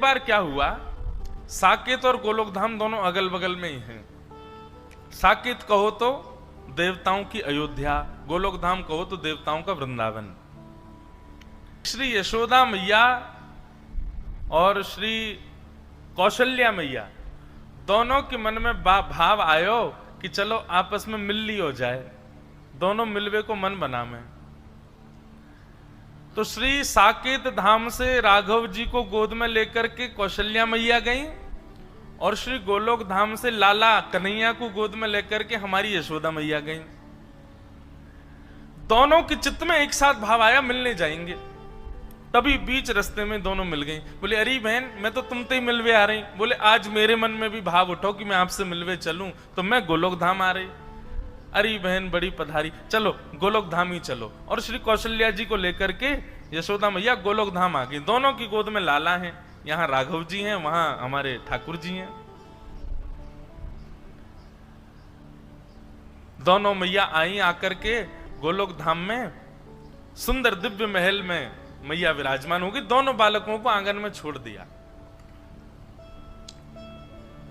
बार क्या हुआ, साकेत और गोलोक धाम दोनों अगल बगल में ही हैं। साकेत कहो तो देवताओं की अयोध्या, गोलोक धाम कहो तो देवताओं का वृंदावन। श्री यशोदा मैया और श्री कौशल्या मैया दोनों के मन में भाव आयो कि चलो आपस में मिल ली हो जाए, दोनों मिलवे को मन बना में। तो श्री साकेत धाम से राघव जी को गोद में लेकर के कौशल्या मैया गई और श्री गोलोक धाम से लाला कन्हैया को गोद में लेकर के हमारी यशोदा मैया गई। दोनों के चित्त में एक साथ भाव आया मिलने जाएंगे। तभी बीच रास्ते में दोनों मिल गई। बोले अरे बहन मैं तो तुमसे ही मिलवे आ रही। बोले आज मेरे मन में भी भाव उठो कि मैं आपसे मिलवे चलूं, तो मैं गोलोक धाम आ रही। अरे बहन बड़ी पधारी, चलो गोलोक धाम ही चलो। और श्री कौशल्या जी को लेकर के यशोदा मैया गोलोक धाम आ गई। दोनों की गोद में लाला है, यहाँ राघव जी हैं, वहां हमारे ठाकुर जी हैं। दोनों मैया आई आकर के गोलोक धाम में सुंदर दिव्य महल में मैया विराजमान होगी। दोनों बालकों को आंगन में छोड़ दिया।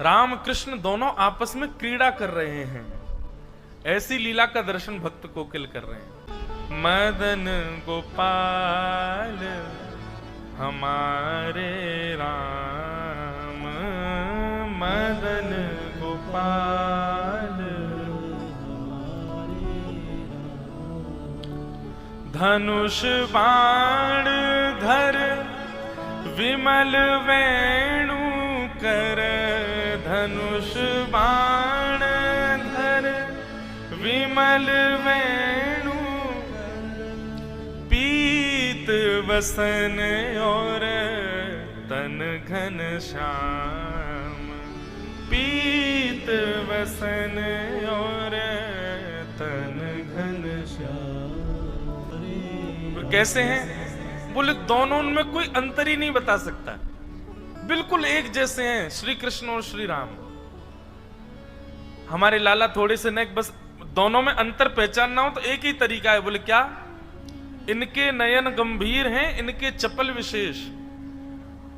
राम कृष्ण दोनों आपस में क्रीड़ा कर रहे हैं। ऐसी लीला का दर्शन भक्त कोकिल कर रहे हैं। मदन गोपाल हमारे राम, मदन गोपाल धनुष बाण धर विमल वेणु कर, धनुष बाण धर विमल वेणु पीत वसन और तन घन श्याम, पीत वसन और तन घन श्याम। कैसे हैं? बोले दोनों उनमें कोई अंतर ही नहीं बता सकता, बिल्कुल एक जैसे हैं श्री कृष्ण और श्री राम। हमारे लाला थोड़े से नेक, बस दोनों में अंतर पहचानना हो तो एक ही तरीका है। बोले क्या? इनके नयन गंभीर हैं, इनके चपल विशेष।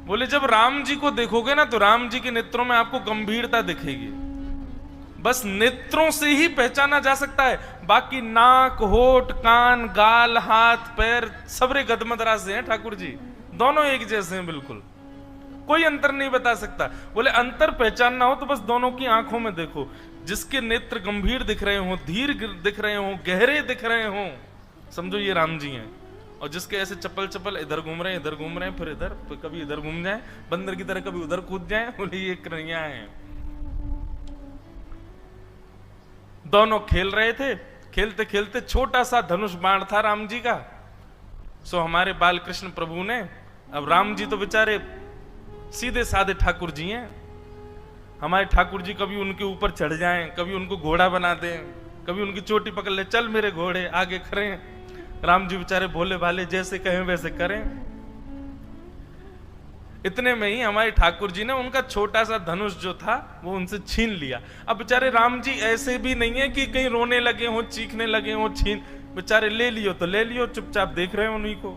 बोले जब राम जी को देखोगे ना तो राम जी के नेत्रों में आपको गंभीरता दिखेगी। बस नेत्रों से ही पहचाना जा सकता है, बाकी नाक होठ कान गाल हाथ पैर सबरे गदमदरा से हैं ठाकुर जी। दोनों एक जैसे हैं, बिल्कुल कोई अंतर नहीं बता सकता। बोले अंतर पहचानना हो तो बस दोनों की आंखों में देखो। जिसके नेत्र गंभीर दिख रहे हो, धीर दिख रहे हो, गहरे दिख रहे हो, समझो ये राम जी हैं। और जिसके ऐसे चप्पल चप्पल इधर घूम रहे हैं, इधर घूम रहे हैं, फिर इधर, फिर कभी इधर घूम जाए बंदर की तरह, कभी उधर कूद जाए, बोले ये कन्हैया हैं। दोनों खेल रहे थे। खेलते खेलते छोटा सा धनुष बाण था राम जी का। सो हमारे बाल कृष्ण प्रभु ने, अब राम जी तो बेचारे सीधे साधे ठाकुर जी हैं, हमारे ठाकुर जी कभी उनके ऊपर चढ़ जाएं, कभी उनको घोड़ा बना दें, कभी उनकी चोटी पकड़ ले, चल मेरे घोड़े आगे खड़े। राम जी बेचारे भोले भाले, जैसे कहें वैसे करें। इतने में ही हमारे ठाकुर जी ने उनका छोटा सा धनुष जो था वो उनसे छीन लिया। अब बेचारे राम जी ऐसे भी नहीं है कि कहीं रोने लगे हो, चीखने लगे हो, छीन, बेचारे ले लियो तो ले लियो, चुपचाप देख रहे हो उन्हीं को।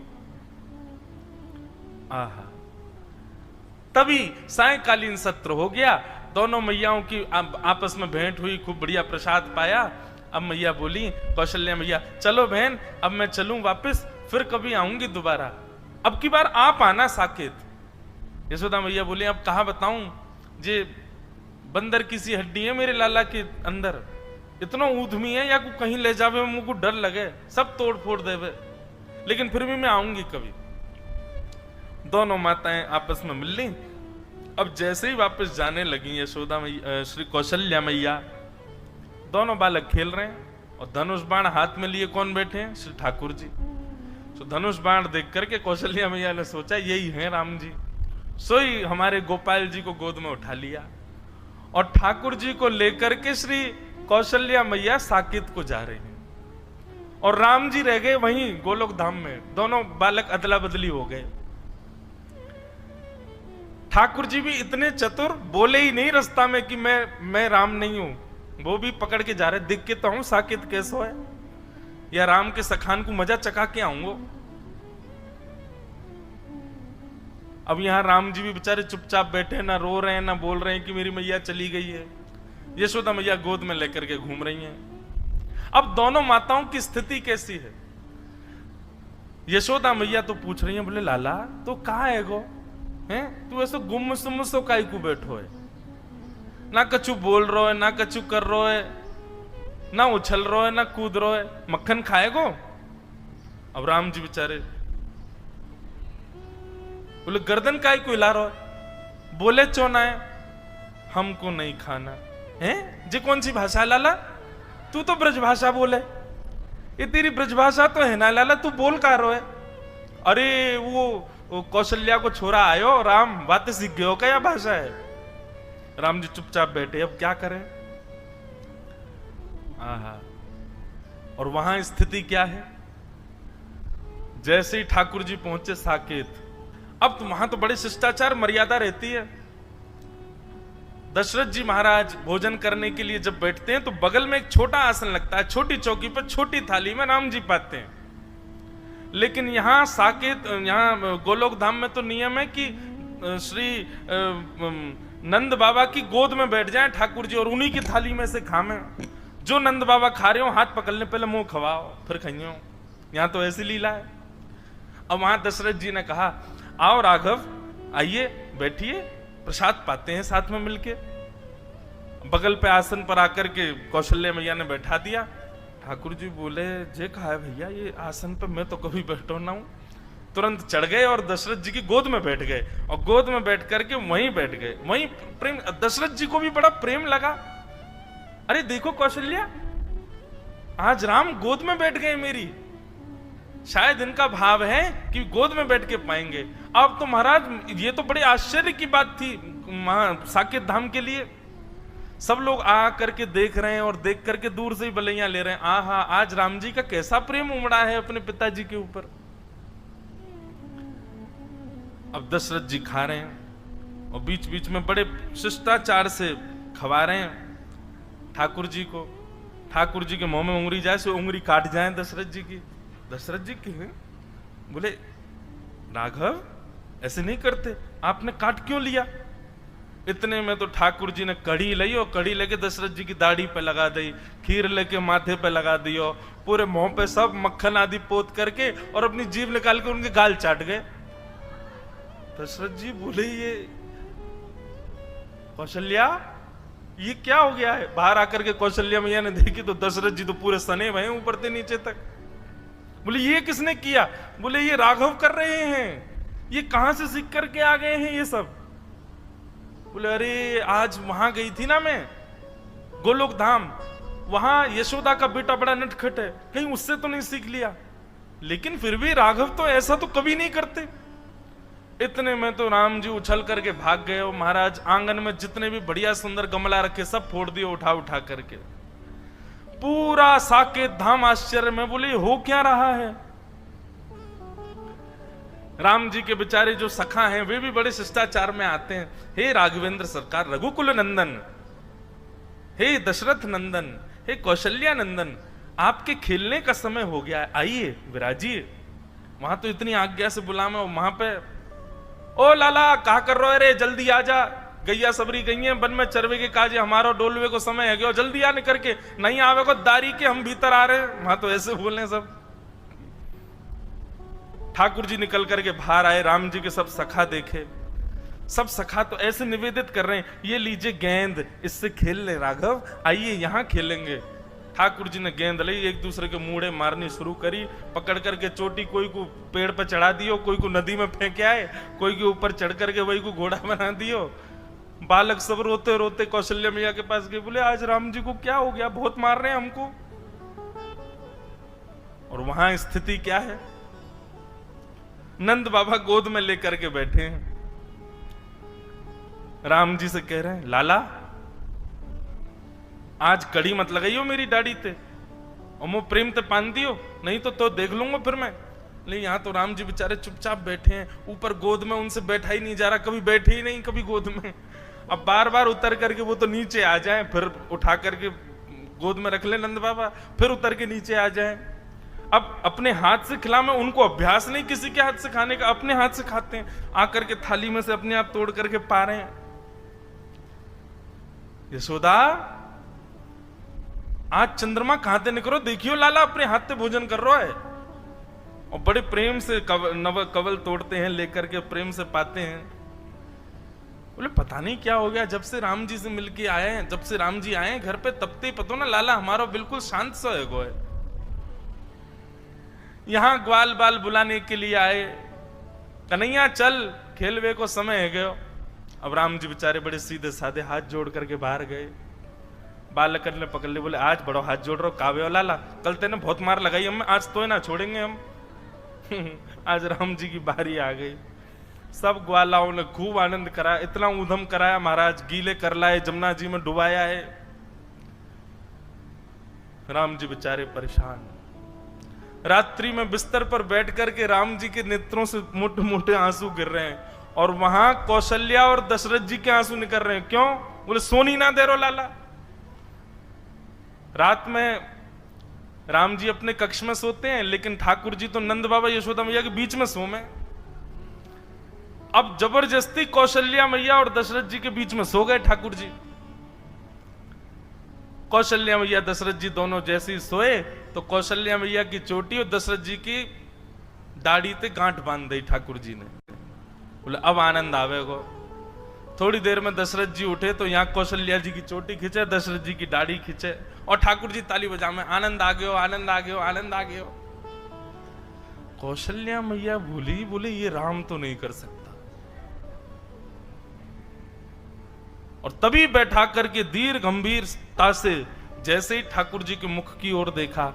आहा, तभी सायंकालीन सत्र हो गया। दोनों मैयाओं की आपस में भेंट हुई, खूब बढ़िया प्रसाद पाया। अब मैया बोली, कौशल्या मैया, चलो बहन अब मैं चलूं वापस, फिर कभी आऊंगी दोबारा, अब की बार आप आना साकेत। यशोदा मैया बोली, अब कहा बताऊं, जे बंदर की सी हड्डी है मेरे लाला के अंदर, इतना ऊधमी है या को कहीं ले जावे मुझको डर लगे, सब तोड़ फोड़ देवे, लेकिन फिर भी मैं आऊंगी कभी। दोनों माताएं आपस में मिल ली। अब जैसे ही वापस जाने लगी यशोदा मैया, श्री कौशल्या मैया, दोनों बालक खेल रहे हैं और धनुष बाण हाथ में लिए कौन बैठे हैं? श्री ठाकुर जी। तो धनुष बाण देख करके कौशल्या मैया ने सोचा यही है राम जी। सोई हमारे गोपाल जी को गोद में उठा लिया और ठाकुर जी को लेकर के श्री कौशल्या मैया साकेत को जा रहे हैं और राम जी रह गए वहीं गोलोक धाम में। दोनों बालक अदला बदली हो गए। ठाकुर जी भी इतने चतुर, बोले ही नहीं रास्ता में कि मैं राम नहीं हूं, वो भी पकड़ के जा रहे, दिख के तो हूं साकेत कैसो है, या राम के सखान को मजा चखा के आऊंगो। अब यहाँ राम जी भी बेचारे चुपचाप बैठे, ना रो रहे हैं ना बोल रहे हैं कि मेरी मैया चली गई है। यशोदा मैया गोद में लेकर के घूम रही हैं। अब दोनों माताओं की स्थिति कैसी है? यशोदा मैया तो पूछ रही है, बोले लाला तो कहाँ है गो, हैं तू ऐसे गुम सो काई को बैठो है, ना कछु बोल रो है, ना कछु कर रो है, ना उछल रो है, ना कूद रो है, मक्खन खाएगो? अब राम जी बेचारे बोले गर्दन काय को हिला रो है, बोले चोना है हमको नहीं खाना है। जे कौन सी भाषा लाला? तू तो ब्रज भाषा बोले, ये तेरी ब्रज भाषा तो है ना लाला, तू बोल का रो है? अरे वो कौशल्या को छोरा आयो राम, बातें सीख गयो क्या भाषा है? राम जी चुपचाप बैठे, अब क्या करें? आहा, और वहां स्थिति क्या है? जैसे ही ठाकुर जी पहुंचे साकेत, अब तो वहां तो बड़े शिष्टाचार मर्यादा रहती है। दशरथ जी महाराज भोजन करने के लिए जब बैठते हैं तो बगल में एक छोटा आसन लगता है, छोटी चौकी पर छोटी थाली में राम जी पाते हैं। लेकिन यहाँ साकेत, यहाँ गोलोक धाम में तो नियम है कि श्री नंद बाबा की गोद में बैठ जाएं ठाकुर जी और उन्हीं की थाली में से खामें। जो नंद बाबा खा रहे हो हाथ पकड़ने पहले मुंह खवाओ फिर खाइयो। यहाँ तो ऐसी लीला है। अब वहां दशरथ जी ने कहा, आओ राघव आइए बैठिए, प्रसाद पाते हैं साथ में मिलके। बगल पे आसन पर आकर के कौशल्या मैया ने बैठा दिया। ठाकुर जी बोले, जे कहा है भैया ये आसन पे मैं तो कभी बैठो ना हूं। तुरंत चढ़ गए और दशरथ जी की गोद में बैठ गए और गोद में बैठ करके वहीं बैठ गए। वहीं प्रेम, दशरथ जी को भी बड़ा प्रेम लगा। अरे देखो कौशल्या, आज राम गोद में बैठ गए मेरी, शायद इनका भाव है कि गोद में बैठ के पाएंगे। अब तो महाराज ये तो बड़े आश्चर्य की बात थी साकेत धाम के लिए। सब लोग आ करके देख रहे हैं और देख करके दूर से ही बलैया ले रहे हैं। आहा, आज राम जी का कैसा प्रेम उमड़ा है अपने पिताजी के ऊपर। अब दशरथ जी खा रहे हैं और बीच बीच में बड़े शिष्टाचार से खवा रहे हैं ठाकुर जी को। ठाकुर जी के मुंह में उंगली जाए सो उंगली काट जाए दशरथ जी की। दशरथ जी की बोले, राघव ऐसे नहीं करते, आपने काट क्यों लिया? इतने में तो ठाकुर जी ने कड़ी ली और कड़ी लेके दशरथ जी की दाढ़ी पे लगा दी, खीर लेके माथे पे लगा दी और पूरे मुंह पे सब मक्खन आदि पोत करके और अपनी जीभ निकाल के उनके गाल चाट गए। दशरथ जी बोले, ये कौशल्या ये क्या हो गया है? बाहर आकर के कौशल्या मैया ने देखी तो दशरथ जी तो पूरे सने भये ऊपर से नीचे तक। बोले ये किसने किया? बोले ये राघव कर रहे हैं। ये कहां से सीख करके आ गए हैं ये सब? बोले अरे आज वहां गई थी ना मैं गोलोक धाम, वहां यशोदा का बेटा बड़ा नटखट है, कहीं उससे तो नहीं सीख लिया? लेकिन फिर भी राघव तो ऐसा तो कभी नहीं करते। इतने में तो राम जी उछल करके भाग गए और महाराज आंगन में जितने भी बढ़िया सुंदर गमला रखे सब फोड़ दिए उठा उठा करके। पूरा साकेत धाम आश्चर्य में, बोले हो क्या रहा है? राम जी के बेचारे जो सखा हैं वे भी बड़े शिष्टाचार में आते हैं। हे राघवेंद्र सरकार, रघुकुल नंदन, हे दशरथ नंदन, हे कौशल्या नंदन, आपके खेलने का समय हो गया है, आइए विराजिए। वहां तो इतनी आज्ञा से बुलावे और वहां पे, ओ लाला कहा कर रहे रे, जल्दी आ जा, गैया सबरी गई है वन में चरवे के काजे, हमारा डोलवे को समय है गया, जल्दी आ निकल के, नहीं आवे को दारी के हम भीतर आ रहे हैं। वहां तो ऐसे बोले सब। ठाकुर जी निकल करके बाहर आए, राम जी के सब सखा देखे, सब सखा तो ऐसे निवेदित कर रहे हैं, ये लीजिए गेंद, इससे खेल ले राघव, आइए यहां खेलेंगे। ठाकुर जी ने गेंद ली, एक दूसरे के मुड़े मारनी शुरू करी, पकड़ करके चोटी कोई को पेड़ पर चढ़ा दियो, कोई को नदी में फेंक आए, कोई के ऊपर चढ़ करके वही को घोड़ा बना दियो। बालक सब रोते रोते कौशल्या मैया के पास गए, बोले आज राम जी को क्या हो गया, बहुत मार रहे हैं हमको। और वहां स्थिति क्या है? नंद बाबा गोद में लेकर के बैठे हैं, राम जी से कह रहे हैं, लाला आज कड़ी मत लगाइयो मेरी दाढ़ी ते और मुंह प्रेम ते पान दियो, नहीं तो देख लूंगा फिर मैं। लेकिन यहाँ तो राम जी बेचारे चुपचाप बैठे हैं, ऊपर गोद में उनसे बैठा ही नहीं जा रहा, कभी बैठे ही नहीं कभी गोद में। अब बार बार उतर करके वो तो नीचे आ जाएं, फिर उठा करके गोद में रख ले नंद बाबा, फिर उतर के नीचे आ जाएं। अब अपने हाथ से खिला, में उनको अभ्यास नहीं किसी के हाथ से खाने का, अपने हाथ से खाते हैं, आकर के थाली में से अपने आप तोड़ करके पा रहे हैं। यशोदा, आज चंद्रमा कहां से निकलो, देखियो लाला अपने हाथ से भोजन कर रहा है। और बड़े प्रेम से कवल तोड़ते हैं, लेकर के प्रेम से पाते हैं। बोले पता नहीं क्या हो गया, जब से राम जी से मिलके आए हैं, जब से राम जी आए हैं घर पे, तब ते पतो ना लाला हमारा बिल्कुल शांत सा है। यहां ग्वाल बाल बुलाने के लिए आए, कन्हैया चल खेलवे को समय है गयो। अब राम जी बेचारे बड़े सीधे साधे हाथ जोड़ करके बाहर गए। बालक ने पकड़ ले, बोले आज बड़ो हाथ जोड़ रहो कावे लाला, कल तेने बहुत मार लगाई हमें, आज तो ना छोड़ेंगे हम। आज राम जी की बारी आ गई। सब ग्वालाओं ने खूब आनंद कराया, इतना ऊधम कराया महाराज, गीले कर लाए, जमुना जी में डुबाया है। राम जी बेचारे परेशान। रात्रि में बिस्तर पर बैठ करके राम जी के नेत्रों से मोटे मोटे आंसू गिर रहे हैं, और वहां कौशल्या और दशरथ जी के आंसू निकल रहे हैं। क्यों? बोले सोनी ना दे रो लाला। रात में राम जी अपने कक्ष में सोते हैं, लेकिन ठाकुर जी तो नंद बाबा यशोदा मैया के बीच में सो में। अब जबरदस्ती कौशल्या मैया और दशरथ जी के बीच में सो गए ठाकुर जी। कौशल्या मैया दशरथ जी दोनों जैसे ही सोए, तो कौशल्या मैया की चोटी और दशरथ जी की दाढ़ी ते गांठ बांध दी ठाकुर जी ने। बोले अब आनंद आवेगो। थोड़ी देर में दशरथ जी उठे तो यहाँ कौशल्या जी की चोटी खींचे, दशरथ जी की दाढ़ी खींचे, और ठाकुर जी ताली बजा में आनंद आ गयो, आनंद आ गयो, आनंद आ गयो। कौशल्या मैया भूली, बोले ये राम तो नहीं कर सकता। और तभी बैठा करके दीर्घ गंभीरता से जैसे ही ठाकुर जी के मुख की ओर देखा,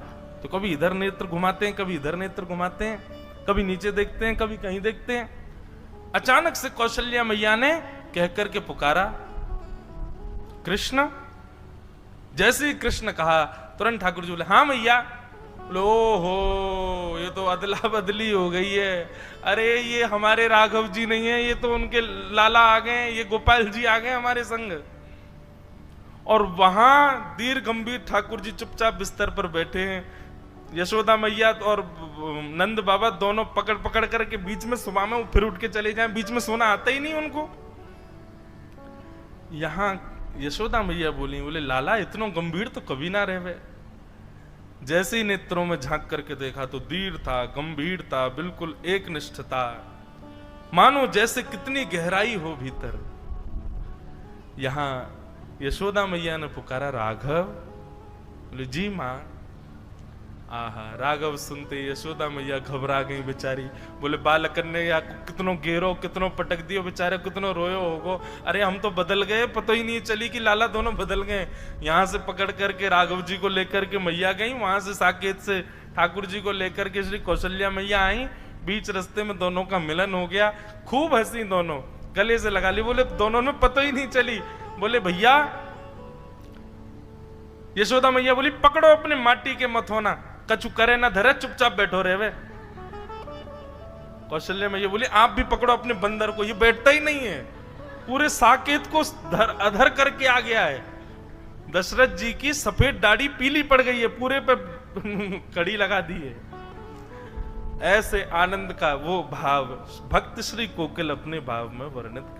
तो कभी इधर नेत्र घुमाते हैं, कभी इधर नेत्र घुमाते हैं, कभी नीचे देखते हैं, कभी कहीं देखते हैं। अचानक से कौशल्या मैया ने कह करके पुकारा कृष्ण। जैसे ही कृष्ण कहा, तुरंत ठाकुर जी बोले हाँ मैया। बोले ओहो, ये तो अदला बदली हो गई है। अरे ये हमारे राघव जी नहीं है, ये तो उनके लाला आ गए, ये गोपाल जी आ गए हमारे संग। और वहां दीर्घ गंभीर ठाकुर जी चुपचाप बिस्तर पर बैठे हैं। यशोदा मैया और नंद बाबा दोनों पकड़ पकड़ करके बीच में, सुबह में फिर उठ के चले जाएं, बीच में सोना आता ही नहीं उनको। यहां यशोदा मैया बोली, बोले लाला इतना गंभीर तो कभी ना रहे। जैसे ही नेत्रों में झांक करके देखा तो दीर था, गंभीर था, बिल्कुल एक निष्ठता, मानो जैसे कितनी गहराई हो भीतर। यहां यशोदा मैया ने पुकारा राघव। बोले जी मां। आहा, राघव सुनते यशोदा मैया घबरा गई बेचारी। बोले बालक ने या कितनो गेरो, कितनो पटक दियो बेचारे, कितनो रोयो होगो। अरे हम तो बदल गए, पता ही नहीं चली कि लाला दोनों बदल गए। यहां से पकड़ करके राघव जी को लेकर के मैया गई, वहां से साकेत से ठाकुर जी को लेकर के श्री कौशल्या मैया आई। बीच रास्ते में दोनों का मिलन हो गया, खूब हंसी, दोनों गले से लगा ली। बोले दोनों में पता ही नहीं चली। बोले भैया, यशोदा मैया बोली पकड़ो अपने माटी के मथोना, कछु करे ना धरे, चुपचाप बैठो रहे वे। कौशल्या मैया बोली आप भी पकड़ो अपने बंदर को, ये बैठता ही नहीं है, पूरे साकेत को अधर करके आ गया है। दशरथ जी की सफेद दाढ़ी पीली पड़ गई है, पूरे पे कड़ी लगा दी है। ऐसे आनंद का वो भाव भक्त श्री कोकिल अपने भाव में वर्णित